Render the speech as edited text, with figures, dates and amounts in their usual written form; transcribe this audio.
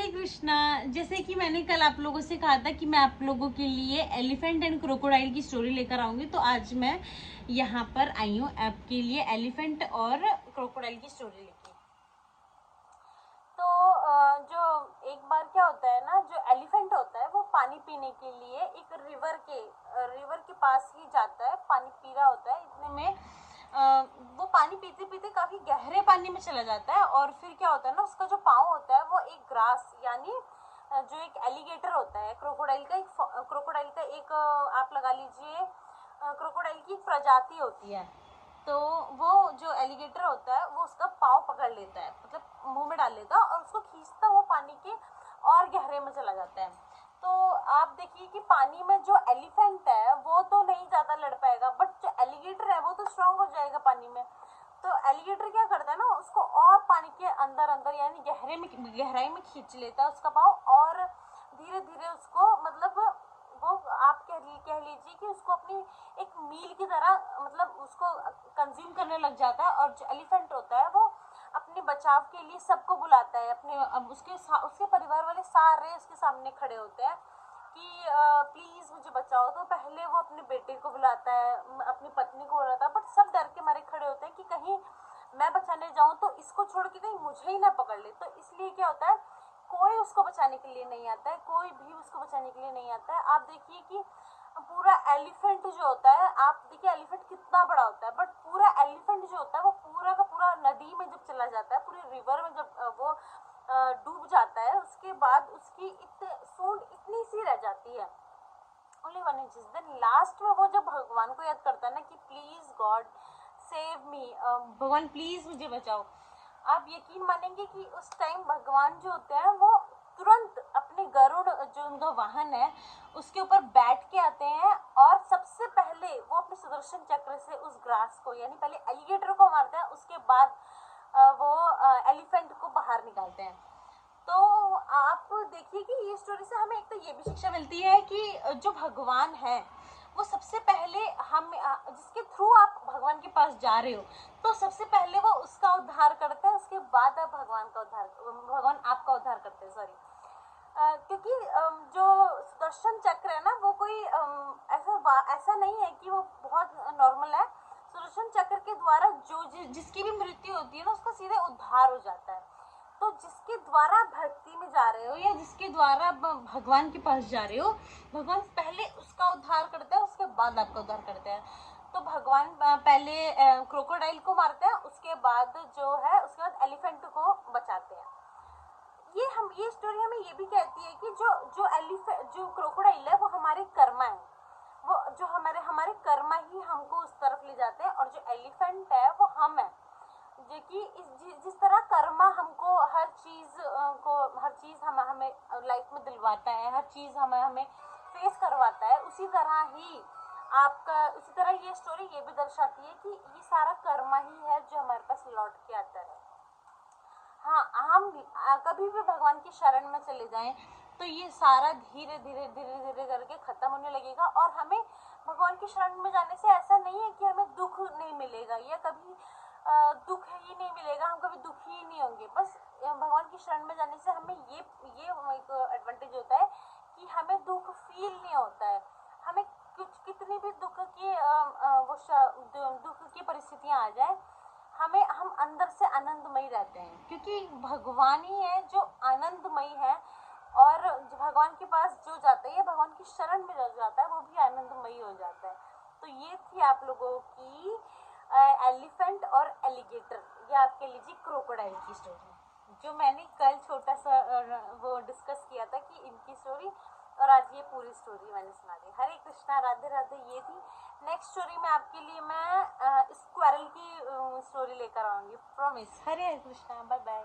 कृष्णा। जैसे कि मैंने कल आप लोगों से कहा था कि मैं आप लोगों के लिए एलिफेंट एंड क्रोकोडाइल की स्टोरी लेकर आऊंगी, तो आज मैं यहाँ पर आई हूँ आपके लिए एलिफेंट और क्रोकोडाइल की स्टोरी लेके। तो जो एक बार क्या होता है ना, जो एलिफेंट होता है वो पानी पीने के लिए एक रिवर के पास ही जाता है, पानी पी रहा होता है। इतने में वो पानी पीते पीते काफी गहरे पानी में चला जाता है और फिर क्या होता है ना, उसका जो पाँव होता है वो एक ग्रास यानी जो एक एलिगेटर होता है, क्रोकोडाइल का एक आप लगा लीजिए क्रोकोडाइल की एक प्रजाति होती है। तो वो जो एलिगेटर होता है वो उसका पाँव पकड़ लेता है, मतलब मुंह में डाल लेता है और उसको खींचता हुआ पानी के और गहरे में चला जाता है। तो आप देखिए कि पानी में जो एलिफेंट है वो तो नहीं ज्यादा लड़ पाएगा, बट जो एलिगेटर है वो तो स्ट्रांग हो जाएगा पानी में। तो एलिगेटर क्या करता है ना, उसको और पानी के अंदर अंदर यानी गहराई में खींच लेता है उसका पाँव, और धीरे धीरे उसको मतलब वो आप कह लीजिए कि उसको अपनी एक मील की तरह मतलब उसको कंज्यूम करने लग जाता है। और जो एलिफेंट होता है वो अपने बचाव के लिए सबको बुलाता है, अपने अब उसके परिवार वाले सारे उसके सामने खड़े होते हैं कि प्लीज मुझे बचाओ। तो पहले वो अपने बेटे को बुलाता है, अपनी पत्नी को बुलाता है, बट सब डर के मारे खड़े होते हैं कि कहीं मैं बचाने जाऊं तो इसको छोड़ के कहीं मुझे ही ना पकड़ ले। तो इसलिए क्या होता है, कोई उसको बचाने के लिए नहीं आता है, कोई भी उसको बचाने के लिए नहीं आता है। आप देखिए कि पूरा एलिफेंट जो होता है, आप देखिए एलिफेंट कितना बड़ा होता है, बट पूरा एलिफेंट जो होता है वो पूरा का पूरा नदी में जब चला जाता है, पूरे रिवर में जब वो डूब जाता है, उसके बाद उसकी सूंड इतनी सी रह जाती है, only one inch. Then last में वो जब भगवान को याद करता है ना कि प्लीज गॉड सेव मी, भगवान प्लीज मुझे बचाओ, आप यकीन मानेंगे कि उस टाइम भगवान जो होते हैं वो तुरंत अपने गरुड़ जो उनका वाहन है उसके ऊपर बैठ के आते हैं और सबसे पहले वो अपने सुदर्शन चक्र से उस ग्रास को यानी पहले एलिगेटर को मारते हैं, उसके बाद वो एलिफेंट को बाहर निकालते हैं। तो आप देखिए कि ये स्टोरी से हमें एक तो ये भी शिक्षा मिलती है कि जो भगवान है वो सबसे पहले हम जिसके थ्रू आप भगवान के पास जा रहे हो तो सबसे पहले वो उसका उद्धार करता है, उसके बाद आप भगवान आपका उद्धार करते हैं। सॉरी, क्योंकि जो सुदर्शन चक्र है ना वो कोई ऐसा नहीं है कि वो बहुत नॉर्मल है। सुदर्शन चक्र के द्वारा जिसकी भी मृत्यु होती है ना उसका सीधे उद्धार हो जाता है। तो जिसके द्वारा भक्ति में जा रहे हो या जिसके द्वारा भगवान के पास जा रहे हो, भगवान पहले उसका उद्धार करते हैं, उसके बाद आपका उद्धार करते हैं। तो भगवान पहले क्रोकोडाइल को मारते हैं, उसके बाद जो है उसके बाद एलिफेंट को बचाते हैं। ये स्टोरी हमें ये भी कहती है कि जो क्रोकोडाइल है वो हमारे कर्मा है, वो जो हमारे कर्मा ही हमको उस तरफ ले जाते हैं, और जो एलिफेंट है वो हम है, जो कि जिस तरह कर्मा हमको हर चीज हमें लाइफ में दिलवाता है, हर चीज हमें फेस करवाता है, उसी तरह ये स्टोरी ये भी दर्शाती है कि ये सारा कर्मा ही है जो हमारे पास लौट के आता है। हाँ, हम कभी भी भगवान की शरण में चले जाएं तो ये सारा धीरे धीरे करके खत्म होने लगेगा, और हमें भगवान की शरण में जाने से ऐसा नहीं है कि हमें दुख नहीं मिलेगा या कभी दुख ही नहीं मिलेगा, हम कभी दुखी ही नहीं होंगे। बस भगवान की शरण में जाने से हमें ये एक एडवांटेज होता है कि हमें दुख फील नहीं होता है। हमें कुछ कितनी भी दुख की परिस्थितियां आ जाए, हम अंदर से आनंदमयी रहते हैं, क्योंकि भगवान ही है जो आनंदमयी है, और जो भगवान के पास जो जाता है, भगवान की शरण में जो जाता है वो भी आनंदमयी हो जाता है। तो ये थी आप लोगों की एलिफेंट और एलिगेटर, या आप कह लीजिए क्रोकोडाइल की स्टोरी, जो मैंने कल छोटा सा वो डिस्कस किया था कि इनकी स्टोरी, और आज ये पूरी स्टोरी मैंने सुना दी। हरे कृष्णा, राधे राधे। ये थी। नेक्स्ट स्टोरी में आपके लिए मैं स्क्वारल की स्टोरी लेकर आऊंगी, प्रॉमिस। हरे कृष्णा, बाय बाय।